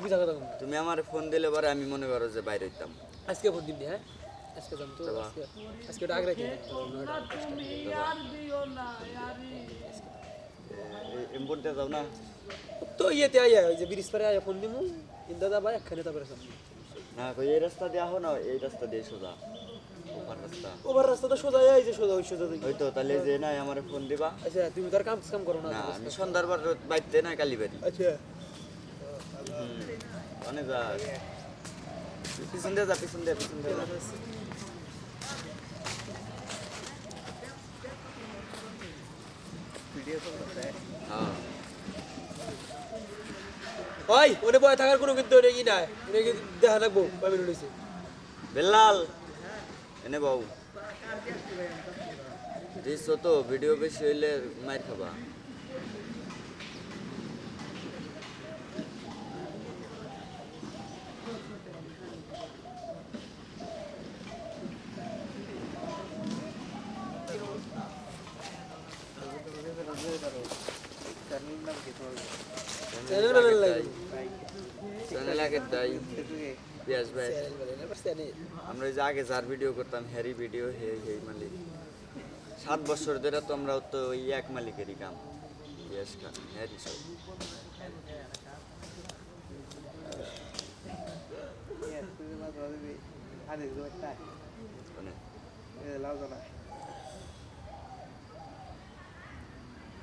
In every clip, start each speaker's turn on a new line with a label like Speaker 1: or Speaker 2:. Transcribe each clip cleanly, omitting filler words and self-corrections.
Speaker 1: বুঝা কথা কম।
Speaker 2: তুমি আমারে ফোন দিলে পরে আমি মনে করো যে বাইরে হইতাম।
Speaker 1: আজকে ফোন দিবি হ্যাঁ আজকে যাম তো আজকে ওটা আগে রেখে
Speaker 2: এমপড়তে যাও না?
Speaker 1: তো ইয়েতে আইয়া ওই যে ব্রিজ পারে আইয়া ফোন দিমু ইন্দাদা ভাই একখানে তারপরে সামনে
Speaker 2: না কই এই রাস্তা দিয়ে আহো না, এই রাস্তা দিয়ে সোজা ওপার রাস্তা।
Speaker 1: ওভার রাস্তা তো সোজা এই যে সোজা ওই সোজা
Speaker 2: ওই তো তাহলে যে নাই আমারে ফোন দিবা।
Speaker 1: আচ্ছা তুমি তো আর কাম করো না
Speaker 2: না আমি সন্ধ্যার পর বাইতে না কালীবাড়ি।
Speaker 1: আচ্ছা
Speaker 2: অনেক যা পিছন দিয়ে যা, পিছন দিয়ে যা। হ্যাঁ
Speaker 1: ওই ওনে বয় থাকার কোনো কিন্তু ওরে কি নাই ওরে কি দেখা রাখবো পাবি রইছে
Speaker 2: বেলাল এনে বাবু দিস তো ভিডিও বেশি হইলে মাইর খাবা।
Speaker 1: চ্যানেল বানান লাগে
Speaker 2: চ্যানেল আগে তাই পিয়াস ভাই
Speaker 1: চ্যানেল বানান আবার চ্যানেল
Speaker 2: আমরা ওই যে আগে যার ভিডিও করতাম হ্যারি ভিডিও হে হে মালিক 7 বছর ধরে তো আমরা তো ওই এক মালিকেরই কাম পিয়াস খান হ্যারি সব।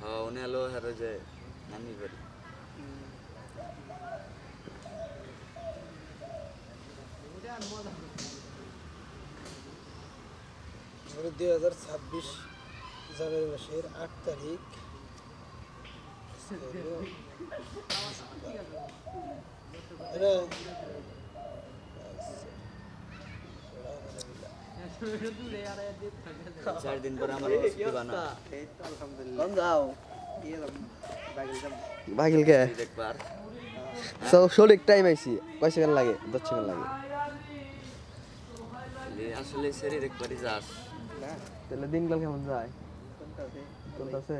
Speaker 2: হ্যাঁ উনি হলো হ্যারো যে নানি বাড়ি।
Speaker 1: মানে 2026 জানুয়ারি মাসের 8 তারিখ এটা
Speaker 2: 4 দিন পরে আমার দিবা না
Speaker 3: কোন যাও বাগিল কে
Speaker 2: দেখবার
Speaker 3: সব সঠিক টাইম আইছি কয় সেকেন্ড লাগে 10 সেকেন্ড লাগে
Speaker 2: আসলে সেরি দেখবারই যাস
Speaker 3: তাহলে দিনকাল কেমন যায় কোনটাতে